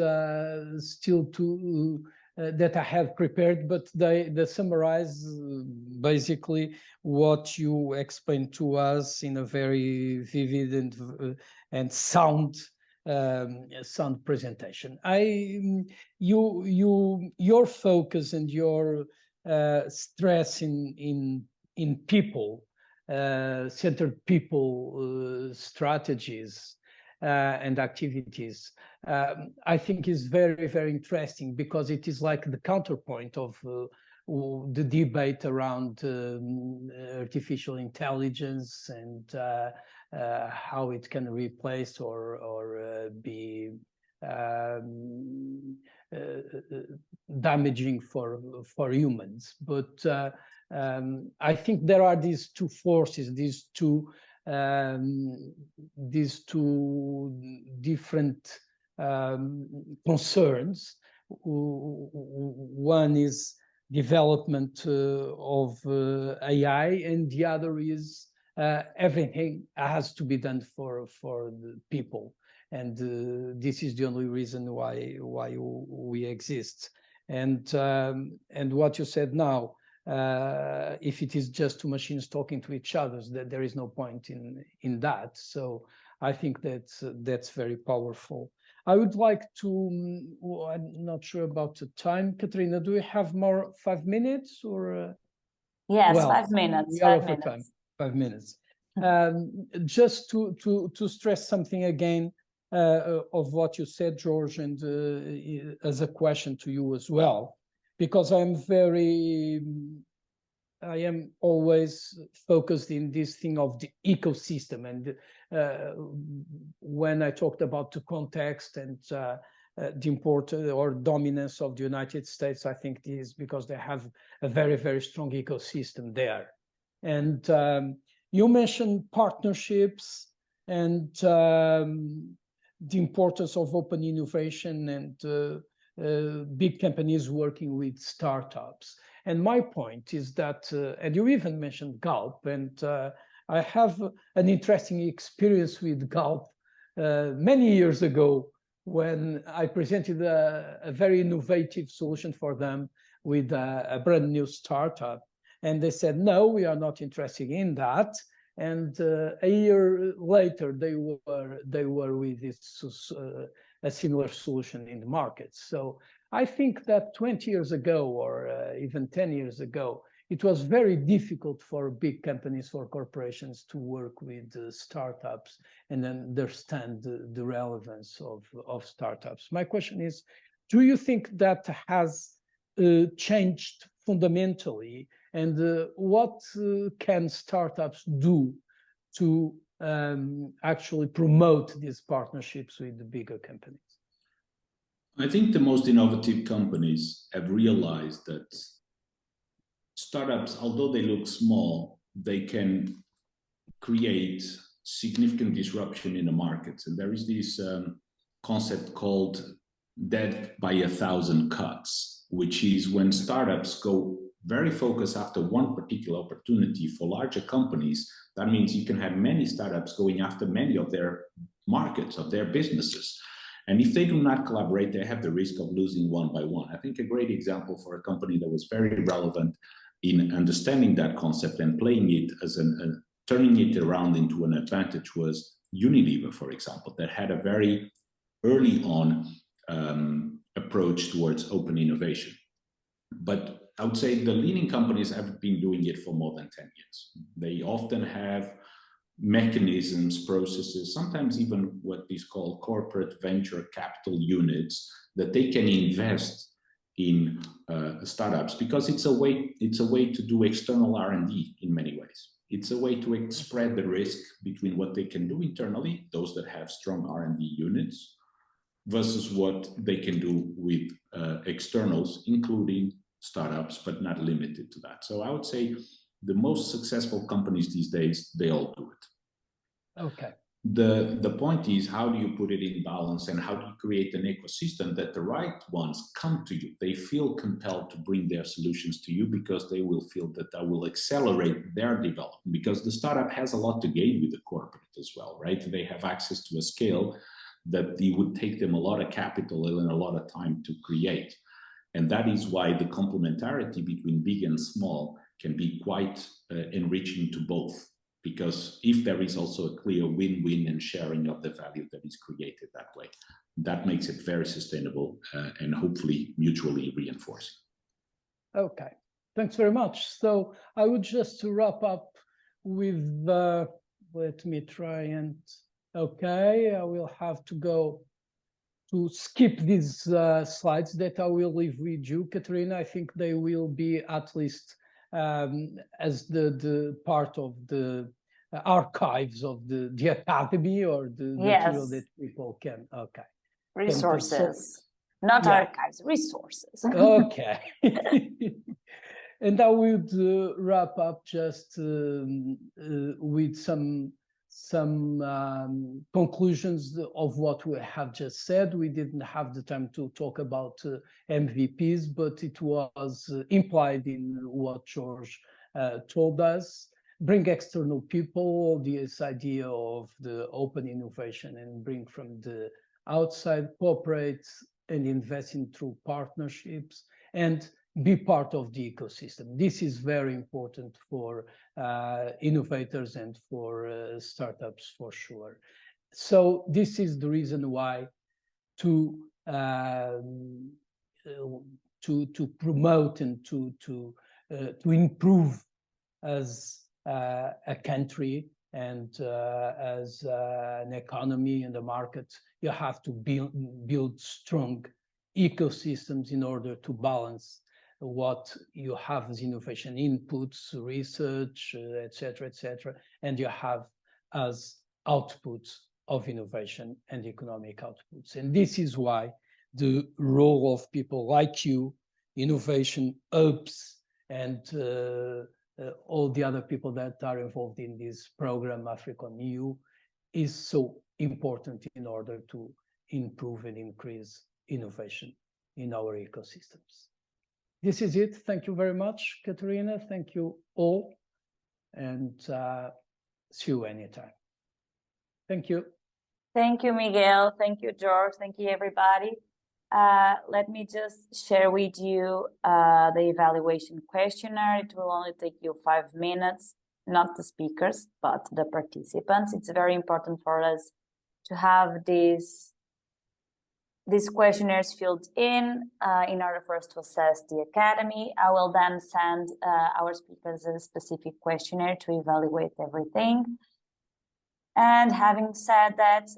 still to that I have prepared, but they summarize basically what you explained to us in a very vivid and sound presentation. Your focus and your stress in people centered people strategies and activities, I think is very, very interesting, because it is like the counterpoint of the debate around artificial intelligence and how it can replace or be damaging for humans. But I think there are these two forces, these two different concerns. One is development of AI, and the other is everything has to be done for the people, and this is the only reason why we exist. And what you said now, if it is just two machines talking to each other, that there is no point in that. So I think that's very powerful. I would like to, I'm not sure about the time. Katerina, do we have more 5 minutes or? Yes, Well, 5 minutes. we are 5 over minutes. time. 5 minutes. Just to stress something again of what you said, George, and as a question to you as well, because I am always focused in this thing of the ecosystem. And when I talked about the context and the importance or dominance of the United States, I think this is because they have a very, very strong ecosystem there. And you mentioned partnerships and the importance of open innovation and big companies working with startups. And my point is that, and you even mentioned Galp, and I have an interesting experience with Galp many years ago when I presented a very innovative solution for them with a brand new startup. And they said, no, we are not interested in that. And a year later, they were with this, a similar solution in the market. So I think that 20 years ago, or even 10 years ago, it was very difficult for big companies, for corporations to work with startups and understand the relevance of startups. My question is, do you think that has changed fundamentally? And what can startups do to actually promote these partnerships with the bigger companies? I think the most innovative companies have realized that startups, although they look small, they can create significant disruption in the markets. And there is this concept called death by 1,000 cuts, which is when startups go very focused after one particular opportunity. For larger companies, that means you can have many startups going after many of their markets, of their businesses. And if they do not collaborate, they have the risk of losing one by one. I think a great example for a company that was very relevant in understanding that concept and playing it as turning it around into an advantage was Unilever, for example, that had a very early on approach towards open innovation. But I would say the leading companies have been doing it for more than 10 years. They often have mechanisms, processes, sometimes even what is called corporate venture capital units that they can invest in startups, because it's a way to do external R&D in many ways. It's a way to spread the risk between what they can do internally, those that have strong R&D units, versus what they can do with externals, including startups, but not limited to that. So I would say the most successful companies these days, they all do it. Okay. The point is, how do you put it in balance, and how do you create an ecosystem that the right ones come to you? They feel compelled to bring their solutions to you because they will feel that that will accelerate their development, because the startup has a lot to gain with the corporate as well, right? They have access to a scale that it would take them a lot of capital and a lot of time to create. And that is why the complementarity between big and small can be quite enriching to both. Because if there is also a clear win-win and sharing of the value that is created that way, that makes it very sustainable and hopefully mutually reinforcing. Okay, thanks very much. So I would just wrap up with, let me try and, okay, I will have to go to skip these slides that I will leave with you, Katerina. I think they will be at least as the part of the archives of the academy, or the material that people can, okay. Resources, not archives, resources. Okay. And I would wrap up just with some conclusions of what we have just said. We didn't have the time to talk about MVPs, but it was implied in what George told us. Bring external people, this idea of the open innovation, and bring from the outside, cooperate and investing through partnerships, and be part of the ecosystem. This is very important for innovators and for startups, for sure. So this is the reason why to promote and to improve as a country and as an economy and a market, you have to build strong ecosystems in order to balance what you have as innovation inputs, research, etc., and you have as outputs of innovation and economic outputs. And this is why the role of people like you, innovation hubs, and all the other people that are involved in this program, AfriConEU, is so important in order to improve and increase innovation in our ecosystems. This is it. Thank you very much, Katerina. Thank you all, and see you anytime. Thank you. Thank you, Miguel. Thank you, George. Thank you, everybody. Let me just share with you the evaluation questionnaire. It will only take you 5 minutes, not the speakers, but the participants. It's very important for us to have these questionnaires filled in order for us to assess the academy. I will then send our speakers a specific questionnaire to evaluate everything. And having said that,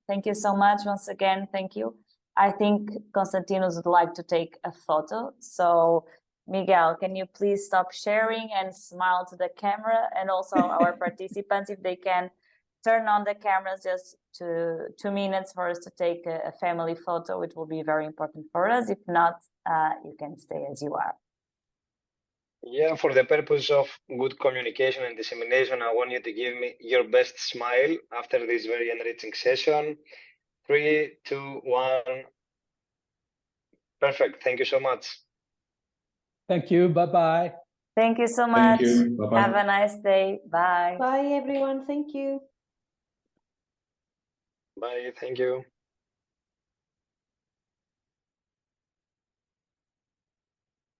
thank you so much once again. Thank you. I think Konstantinos would like to take a photo. So Miguel, can you please stop sharing and smile to the camera? And also our participants, if they can turn on the cameras just 2 minutes for us to take a family photo, it will be very important for us. If not, you can stay as you are. Yeah, for the purpose of good communication and dissemination, I want you to give me your best smile after this very enriching session. 3, 2, 1. Perfect. Thank you so much. Thank you. Bye-bye. Thank you so much. Thank you. Bye-bye. Have a nice day. Bye. Bye, everyone. Thank you. Bye. Thank you.